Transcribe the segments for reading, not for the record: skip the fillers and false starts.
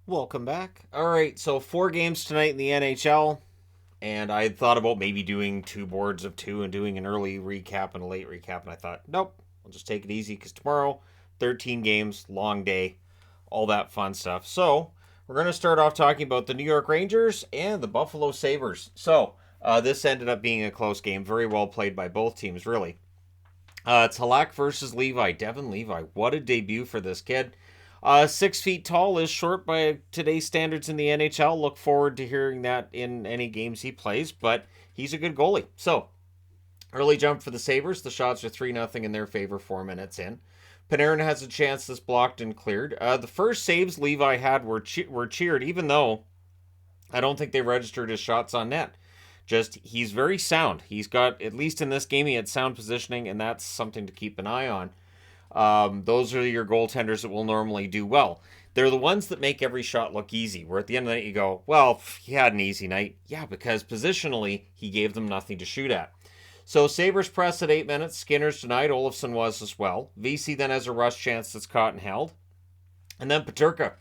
Welcome back. All right, so 4 games tonight in the NHL, and I had thought about maybe doing 2 boards of 2 and doing an early recap and a late recap, and I thought, nope, I'll just take it easy because tomorrow, 13 games, long day, all that fun stuff. So we're going to start off talking about the New York Rangers and the Buffalo Sabres. This ended up being a close game, very well played by both teams, really. It's Halak versus Levi. Devin Levi, what a debut for this kid. 6 feet tall is short by today's standards in the NHL. Look forward to hearing that in any games he plays, but he's a good goalie. So, early jump for the Sabres. The shots are 3-0 in their favor 4 minutes in. Panarin has a chance that's blocked and cleared. The first saves Levi had were cheered, even though I don't think they registered his shots on net. Just, he's very sound. He's got, at least in this game, he had sound positioning, and that's something to keep an eye on. Those are your goaltenders that will normally do well. They're the ones that make every shot look easy, where at the end of the night you go, well, he had an easy night. Yeah, because positionally, he gave them nothing to shoot at. So Sabres press at 8 minutes. Skinner's denied. Olofsson was as well. VC then has a rush chance that's caught and held. And then Peterka.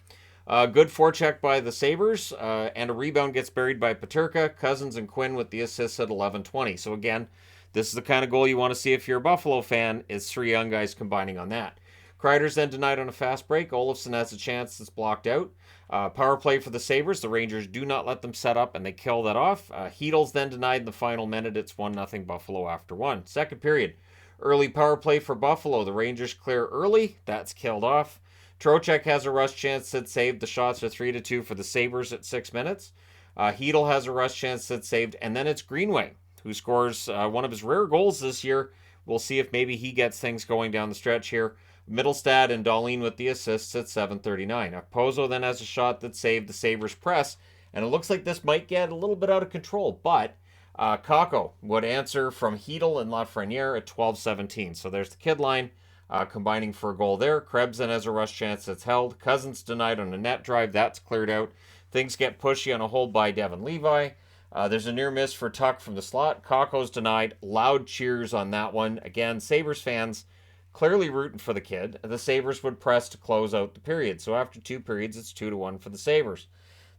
Good forecheck by the Sabres, and a rebound gets buried by Peterka. Cousins and Quinn with the assists at 11:20. So again, this is the kind of goal you want to see if you're a Buffalo fan. It's 3 young guys combining on that. Kreider's then denied on a fast break. Olofsson has a chance that's blocked out. Power play for the Sabres. The Rangers do not let them set up, and they kill that off. Heedle's then denied in the final minute. It's 1-0 Buffalo after 1. Second period. Early power play for Buffalo. The Rangers clear early. That's killed off. Trocheck has a rush chance that's saved. The shots are 3-2 for the Sabres at 6 minutes. Heedle has a rush chance that's saved. And then it's Greenway, who scores one of his rare goals this year. We'll see if maybe he gets things going down the stretch here. Middlestad and Dahlin with the assists at 7:39. Okposo then has a shot that saved the Sabres press. And it looks like this might get a little bit out of control. But Kakko would answer from Heedle and Lafreniere at 12:17. So there's the kid line. Combining for a goal there. Krebs then has a rush chance that's held. Cousins denied on a net drive. That's cleared out. Things get pushy on a hold by Devin Levi. There's a near miss for Tuck from the slot. Kakko's denied. Loud cheers on that one. Again, Sabres fans clearly rooting for the kid. The Sabres would press to close out the period. So after 2 periods, it's 2-1 for the Sabres.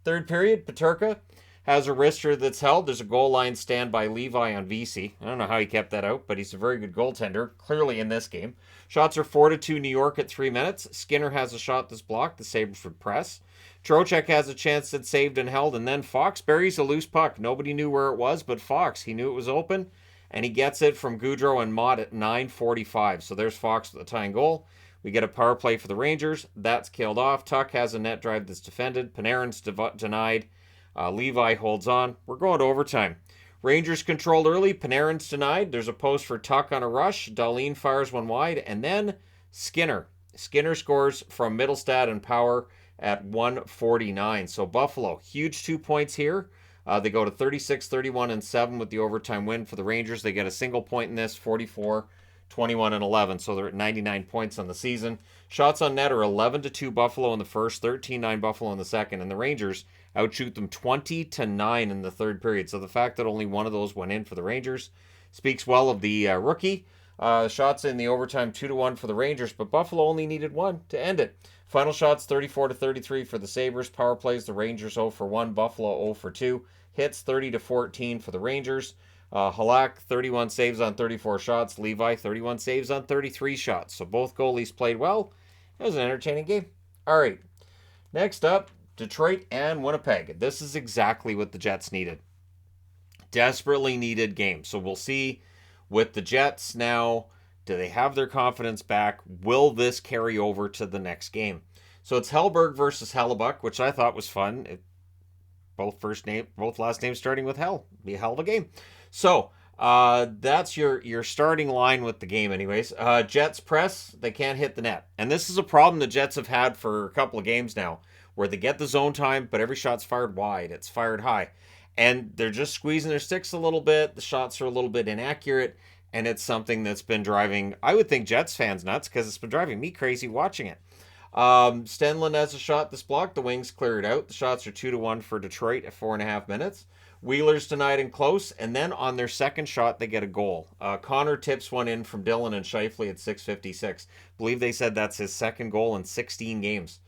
Third period, Peterka has a wrister that's held. There's a goal line stand by Levi on VC. I don't know how he kept that out, but he's a very good goaltender, clearly in this game. Shots are 4-2 New York at 3 minutes. Skinner has a shot that's blocked. The Sabres would press. Trocheck has a chance that's saved and held, and then Fox buries a loose puck. Nobody knew where it was, but Fox, he knew it was open, and he gets it from Goudreau and Mott at 9:45. So there's Fox with the tying goal. We get a power play for the Rangers. That's killed off. Tuck has a net drive that's defended. Panarin's denied. Levi holds on. We're going to overtime. Rangers controlled early. Panarin's denied. There's a post for Tuck on a rush. Dahlin fires one wide. And then Skinner. Skinner scores from Middlestad and Power at 1:49. So Buffalo, huge 2 points here. They go to 36, 31, and 7 with the overtime win for the Rangers. They get a single point in this, 44, 21, and 11. So they're at 99 points on the season. Shots on net are 11-2 Buffalo in the first, 13-9 Buffalo in the second. And the Rangers outshoot them 20-9 in the third period. So the fact that only one of those went in for the Rangers speaks well of the rookie. Shots in the overtime 2-1 for the Rangers, but Buffalo only needed one to end it. Final shots 34-33 for the Sabres. Power plays the Rangers 0 for 1, Buffalo 0 for 2. Hits 30-14 for the Rangers. Halak 31 saves on 34 shots. Levi 31 saves on 33 shots. So both goalies played well. It was an entertaining game. All right. Next up, Detroit and Winnipeg. This is exactly what the Jets needed. Desperately needed game. So we'll see with the Jets now. Do they have their confidence back? Will this carry over to the next game? So it's Hellberg versus Hellebuck, which I thought was fun. Both last names starting with Hell. Be a hell of a game. So that's your starting line with the game anyways. Jets press. They can't hit the net. And this is a problem the Jets have had for a couple of games now, where they get the zone time, but every shot's fired wide. It's fired high. And they're just squeezing their sticks a little bit. The shots are a little bit inaccurate. And it's something that's been driving, I would think, Jets fans nuts, because it's been driving me crazy watching it. Stenlund has a shot that's blocked. The Wings clear it out. The shots are 2-1 for Detroit at 4.5 minutes. Wheeler's denied and close, and then on their second shot, they get a goal. Connor tips one in from Dillon and Scheifele at 6:56. Believe they said that's his second goal in 16 games.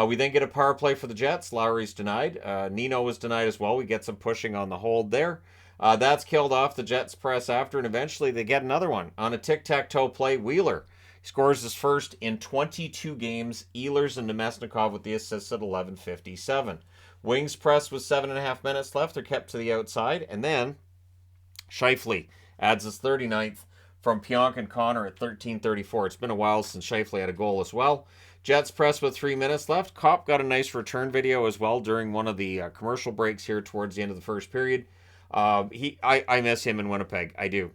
We then get a power play for the Jets. Lowry's denied. Nino was denied as well. We get some pushing on the hold there. That's killed off. The Jets press after, and eventually they get another one. On a tic-tac-toe play, Wheeler scores his first in 22 games. Ehlers and Nemesnikov with the assists at 11:57. Wings press with 7.5 minutes left. They're kept to the outside. And then Scheifele adds his 39th from Pionk and Connor at 13:34. It's been a while since Scheifele had a goal as well. Jets press with 3 minutes left. Kopp got a nice return video as well during one of the commercial breaks here towards the end of the first period. I miss him in Winnipeg. I do.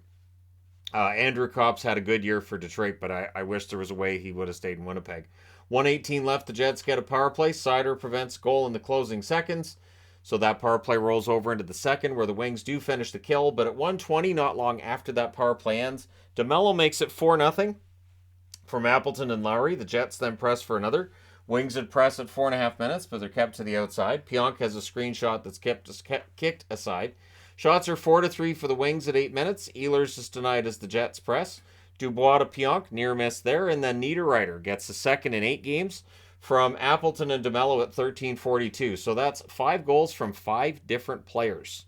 Andrew Kopp's had a good year for Detroit, but I wish there was a way he would have stayed in Winnipeg. 1:18 left. The Jets get a power play. Sider prevents goal in the closing seconds. So that power play rolls over into the second where the Wings do finish the kill. But at 1:20, not long after that power play ends, DeMello makes it 4-0 from Appleton and Lowry. The Jets then press for another. Wings would press at 4.5 minutes, but they're kept to the outside. Pionk has a screenshot that's kicked aside. Shots are 4-3 for the Wings at 8 minutes. Ehlers is denied as the Jets press. Dubois to Pionk, near miss there. And then Niederreiter gets the second in 8 games from Appleton and DeMello at 13:42. So that's 5 goals from 5 different players.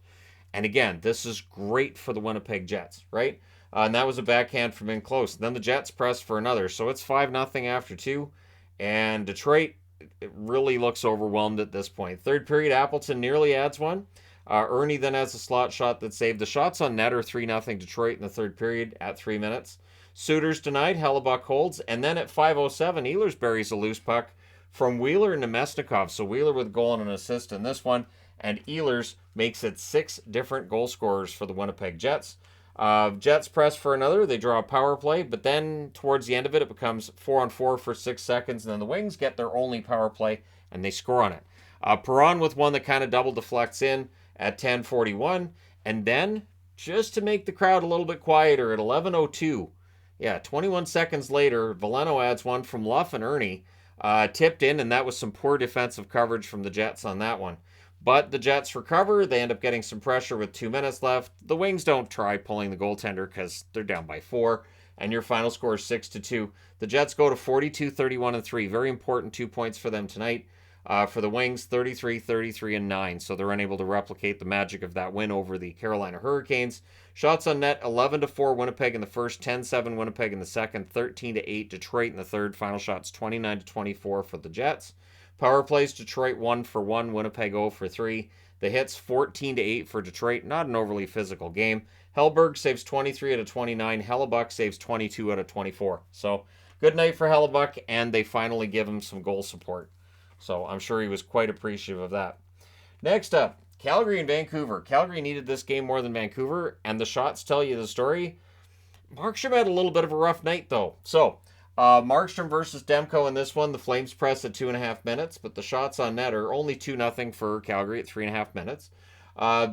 And again, this is great for the Winnipeg Jets, right? And that was a backhand from in close. Then the Jets press for another. So it's 5-0 after 2. And Detroit, it really looks overwhelmed at this point. Third period, Appleton nearly adds one. Ernie then has a slot shot that saved. The shots on net are 3-0 Detroit in the third period at 3 minutes. Suitors denied. Hellebuck holds. And then at 5:07, Ehlers buries a loose puck from Wheeler and Nemesnikov. So Wheeler with a goal and an assist in this one. And Ehlers makes it 6 different goal scorers for the Winnipeg Jets. Jets press for another. They draw a power play. But then towards the end of it, it becomes 4-on-4 for 6 seconds. And then the Wings get their only power play. And they score on it. Perron with one that kind of double deflects in at 10:41. And then, just to make the crowd a little bit quieter, at 11:02, 21 seconds later, Veleno adds one from Luff and Ernie. Tipped in, and that was some poor defensive coverage from the Jets on that one. But the Jets recover. They end up getting some pressure with 2 minutes left. The Wings don't try pulling the goaltender because they're down by 4. And your final score is 6-2. The Jets go to 42, 31, and 3. Very important 2 points for them tonight. For the Wings, 33, 33, and 9. So they're unable to replicate the magic of that win over the Carolina Hurricanes. Shots on net, 11-4 Winnipeg in the first, 10-7 Winnipeg in the second, 13-8 Detroit in the third. Final shots, 29-24 for the Jets. Power plays, Detroit 1-for-1, Winnipeg 0-for-3. The hits, 14-8 for Detroit. Not an overly physical game. Hellberg saves 23 out of 29. Hellebuck saves 22 out of 24. So good night for Hellebuck, and they finally give him some goal support. So I'm sure he was quite appreciative of that. Next up, Calgary and Vancouver. Calgary needed this game more than Vancouver, and the shots tell you the story. Markstrom had a little bit of a rough night, though. So, Markstrom versus Demko in this one. The Flames press at 2.5 minutes, but the shots on net are only 2-0 for Calgary at 3.5 minutes.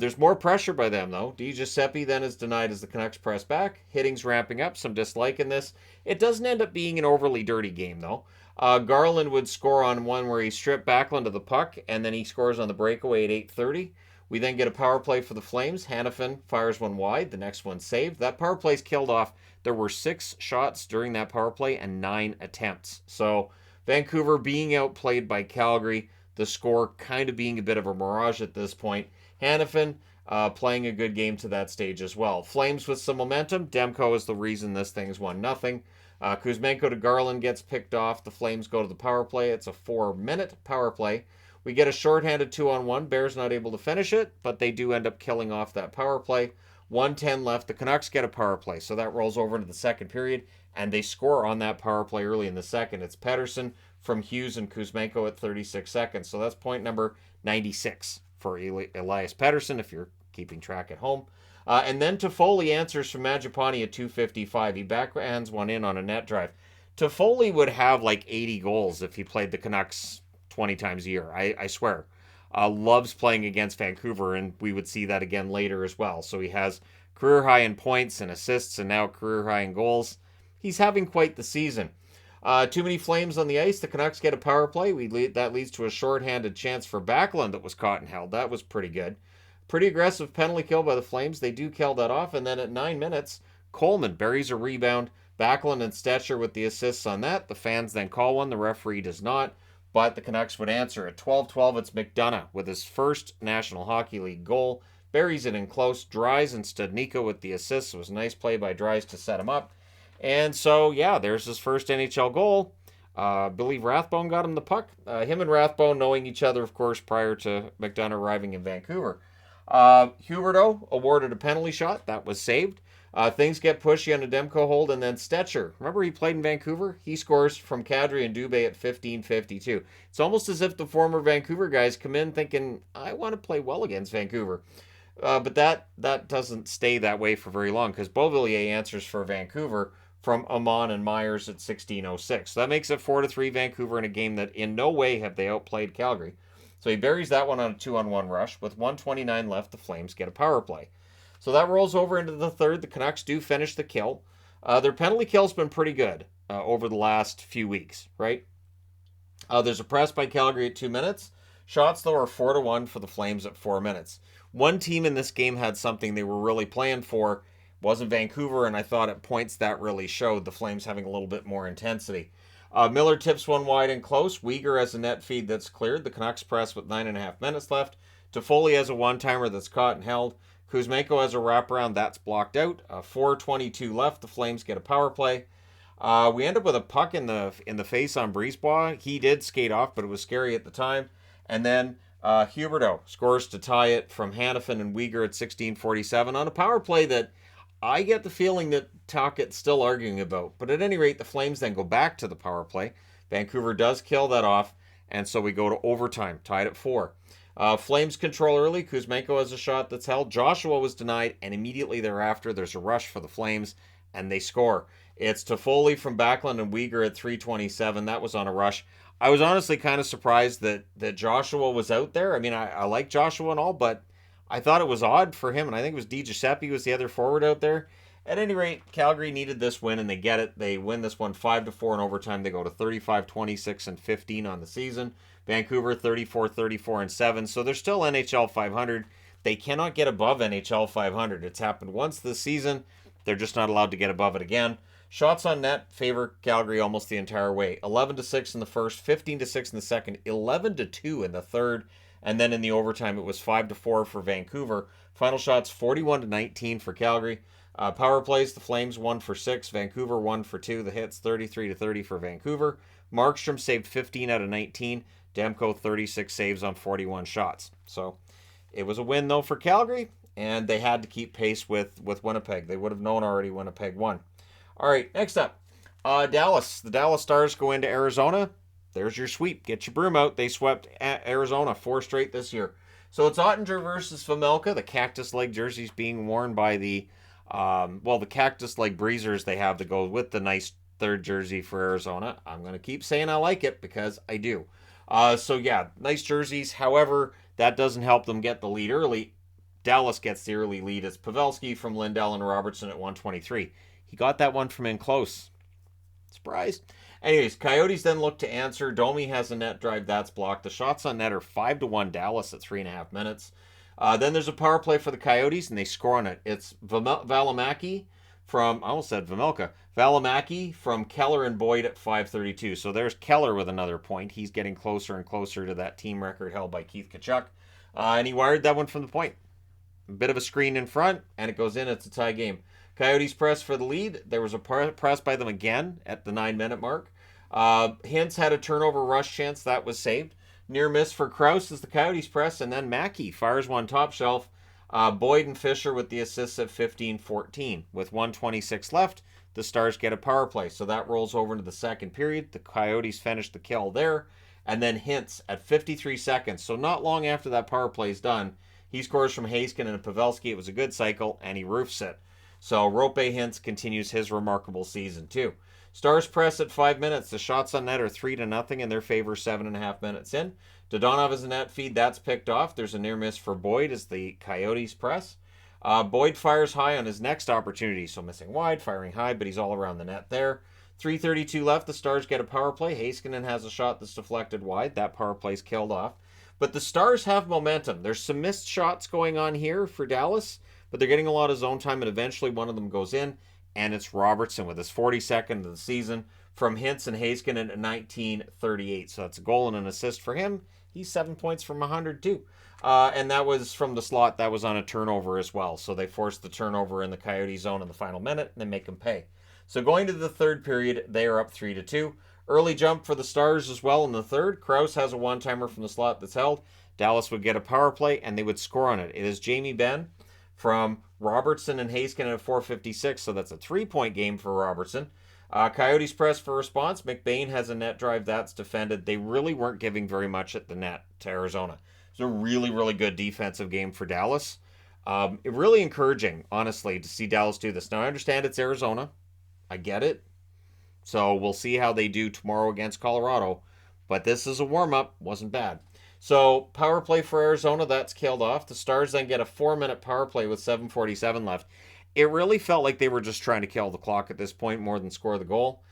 There's more pressure by them, though. Di Giuseppe then is denied as the Canucks press back. Hitting's ramping up. Some dislike in this. It doesn't end up being an overly dirty game, though. Garland would score on one where he stripped Backlund of the puck, and then he scores on the breakaway at 8:30. We then get a power play for the Flames. Hanifin fires one wide. The next one saved. That power play's killed off. There were 6 shots during that power play and 9 attempts. So Vancouver being outplayed by Calgary. The score kind of being a bit of a mirage at this point. Hanifin playing a good game to that stage as well. Flames with some momentum. Demko is the reason this thing's 1-0. Kuzmenko to Garland gets picked off. The Flames go to the power play. It's a 4-minute power play. We get a shorthanded 2-on-1. Bears not able to finish it, but they do end up killing off that power play. 1:10 left. The Canucks get a power play, so that rolls over into the second period, and they score on that power play early in the second. It's Pettersson from Hughes and Kuzmenko at 36 seconds. So that's point number 96 for Elias Pettersson, if you're keeping track at home. And then Toffoli answers from Mangiapane at 2:55. He backhands one in on a net drive. Toffoli would have like 80 goals if he played the Canucks 20 times a year. I swear. Loves playing against Vancouver, and we would see that again later as well. So he has career high in points and assists, and now career high in goals. He's having quite the season. Too many Flames on the ice. The Canucks get a power play. That leads to a shorthanded chance for Backlund that was caught and held. That was pretty good. Pretty aggressive penalty kill by the Flames. They do kill that off. And then at 9 minutes, Coleman buries a rebound. Backlund and Stetcher with the assists on that. The fans then call one. The referee does not. but the Canucks would answer. At 12-12, it's McDonough with his first National Hockey League goal. Buries it in close. Dries and Studnicka with the assist. It was a nice play by Dries to set him up. And so, yeah, there's his first NHL goal. I believe Rathbone got him the puck. Him and Rathbone knowing each other, of course, prior to McDonough arriving in Vancouver. Huberdeau awarded a penalty shot. That was saved. Things get pushy on a Demko hold, and then Stetcher. Remember he played in Vancouver? He scores from Kadri and Dubé at 15:52. It's almost as if the former Vancouver guys come in thinking, I want to play well against Vancouver. But that doesn't stay that way for very long, because Beauvillier answers for Vancouver from Amon and Myers at 16:06. So that makes it 4-3 Vancouver in a game that in no way have they outplayed Calgary. So he buries that one on a 2-on-1 rush. With 1:29 left, the Flames get a power play. So that rolls over into the third. The Canucks do finish the kill. Their penalty kill's been pretty good over the last few weeks, right? There's a press by Calgary at 2 minutes. Shots, though, are 4-1 for the Flames at 4 minutes. One team in this game had something they were really playing for. Wasn't Vancouver, and I thought at points that really showed the Flames having a little bit more intensity. Miller tips one wide and close. Weegar has a net feed that's cleared. The Canucks press with 9.5 minutes left. Toffoli has a one-timer that's caught and held. Kuzmenko has a wraparound that's blocked out. 4:22 left. The Flames get a power play. We end up with a puck in the face on Brisebois. He did skate off, but it was scary at the time. And then Huberdeau scores to tie it from Hanifin and Weegar at 16:47 on a power play that I get the feeling that Talkett's still arguing about. But at any rate, the Flames then go back to the power play. Vancouver does kill that off, and so we go to overtime, tied at 4. Flames control early. Kuzmenko has a shot that's held. Joshua was denied, and immediately thereafter, there's a rush for the Flames, and they score. It's Toffoli from Backlund and Weegar at 3:27. That was on a rush. I was honestly kind of surprised that Joshua was out there. I mean, I like Joshua and all, but I thought it was odd for him, and I think it was Di Giuseppe was the other forward out there. At any rate, Calgary needed this win, and they get it. They win this one 5-4 in overtime. They go to 35, 26, and 15 on the season. Vancouver 34, 34, and 7. So they're still NHL 500. They cannot get above NHL 500. It's happened once this season. They're just not allowed to get above it again. Shots on net favor Calgary almost the entire way. 11-6 in the first, 15-6 in the second, 11-2 in the third, and then in the overtime it was 5-4 for Vancouver. Final shots 41-19 for Calgary. Power plays, the Flames 1 for 6, Vancouver 1 for 2. The hits 33-30 for Vancouver. Markstrom saved 15 out of 19. Demko 36 saves on 41 shots. So it was a win though for Calgary, and they had to keep pace with Winnipeg. They would have known already Winnipeg won. All right, next up, Dallas. The Dallas Stars go into Arizona. There's your sweep. Get your broom out. They swept Arizona 4 straight this year. So it's Ottinger versus Vejmelka. The cactus leg jerseys being worn by the cactus leg breezers they have to go with the nice third jersey for Arizona. I'm going to keep saying I like it because I do. So yeah, nice jerseys. However, that doesn't help them get the lead early. Dallas gets the early lead. It's Pavelski from Lindell and Robertson at 123. He got that one from in close. Surprised. Anyways, Coyotes then look to answer. Domi has a net drive that's blocked. The shots on net are 5-1 Dallas at 3.5 minutes. Then there's a power play for the Coyotes, and they score on it. It's Valimaki from, I almost said Vejmelka. Valimaki from Keller and Boyd at 5:32. So there's Keller with another point. He's getting closer and closer to that team record held by Keith Tkachuk. And he wired that one from the point. A bit of a screen in front, and it goes in. It's a tie game. Coyotes press for the lead. There was a press by them again at the 9-minute mark. Hintz had a turnover rush chance. That was saved. Near miss for Krause as the Coyotes press, and then Mackey fires one top shelf. Boyd and Fisher with the assists at 15-14. With 1:26 left, the Stars get a power play. So that rolls over into the second period. The Coyotes finish the kill there. And then Hintz at 53 seconds. So not long after that power play is done, he scores from Haskin and Pavelski. It was a good cycle, and he roofs it. So Rope Hintz continues his remarkable season too. Stars press at 5 minutes. The shots on net are 3-0 in their favor 7.5 minutes in. Dodonov has a net feed. That's picked off. There's a near miss for Boyd as the Coyotes press. Boyd fires high on his next opportunity. So missing wide, firing high, but he's all around the net there. 3:32 left. The Stars get a power play. Heiskanen has a shot that's deflected wide. That power play's killed off. But the Stars have momentum. There's some missed shots going on here for Dallas, but they're getting a lot of zone time, and eventually one of them goes in. and it's Robertson with his 42nd of the season from Hintz and Heiskanen at 1938. So that's a goal and an assist for him. He's 7 points from 100 too. And that was from the slot. That was on a turnover as well. So they forced the turnover in the Coyote zone in the final minute and they make him pay. So going to the third period, they are up 3-2. Early jump for the Stars as well in the third. Krause has a one-timer from the slot that's held. Dallas would get a power play and they would score on it. It is Jamie Benn from Robertson and Heiskanen at 4:56. So that's a 3-point game for Robertson. Coyotes press for response. McBain has a net drive that's defended. They really weren't giving very much at the net to Arizona. It's a really, really good defensive game for Dallas. Really encouraging, honestly, to see Dallas do this. Now, I understand it's Arizona. I get it. So we'll see how they do tomorrow against Colorado. But this is a warm-up. Wasn't bad. So power play for Arizona, that's killed off. The Stars then get a 4-minute power play with 7:47 left. It really felt like they were just trying to kill the clock at this point more than score the goal.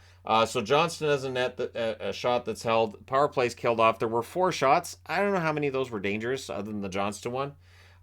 So Johnston has a shot that's held. Power play's killed off. There were 4 shots. I don't know how many of those were dangerous other than the Johnston one.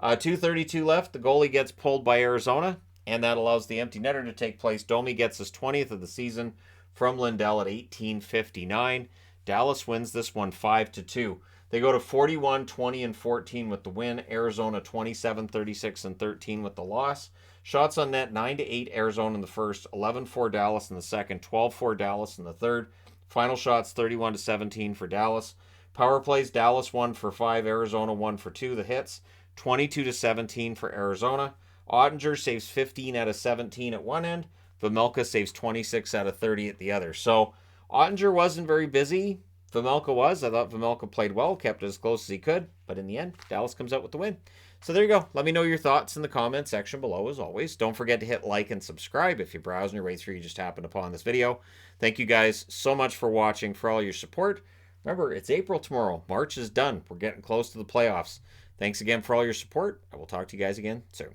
2:32 left. The goalie gets pulled by Arizona, and that allows the empty netter to take place. Domi gets his 20th of the season from Lindell at 18:59. Dallas wins this one 5-2. They go to 41, 20, and 14 with the win. Arizona 27, 36, and 13 with the loss. Shots on net 9-8 Arizona in the first, 11-4 Dallas in the second, 12-4 Dallas in the third. Final shots 31-17 for Dallas. Power plays Dallas 1 for 5, Arizona 1 for 2. The hits 22-17 for Arizona. Ottinger saves 15 out of 17 at one end. Vejmelka saves 26 out of 30 at the other. So Ottinger wasn't very busy. Vejmelka was. I thought Vejmelka played well, kept it as close as he could. But in the end, Dallas comes out with the win. So there you go. Let me know your thoughts in the comment section below, as always. Don't forget to hit like and subscribe if you're browsing your way through you just happened upon this video. Thank you guys so much for watching, for all your support. Remember, it's April tomorrow. March is done. We're getting close to the playoffs. Thanks again for all your support. I will talk to you guys again soon.